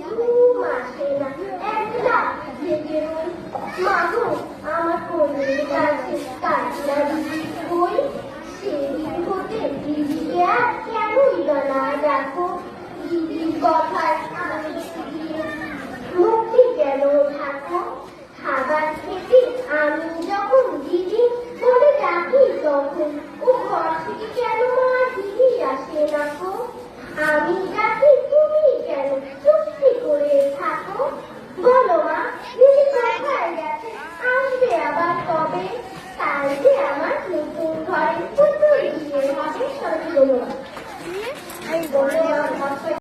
ঘুম আসে না, একলা জেগে রই। মাগো আমার কোলের কাছে কান্না দিদি কই? সেদিন হতে দিদিকে আর কেনই বা না ডাকো? দিদির কথায় আমি দিয়ে মুক্তি কেন থাকো? খাবার খেতে আমি যখন দিদি বলে ডাকি তখন ও ঘর থেকে কেন মা দিদি আসে না গো? আমি ডাকি তুমি কেন চুপটি করে থাকো? বলো মা, দিদি কোথায় গেছে? আসবে আবার কবে? কাল যে আমার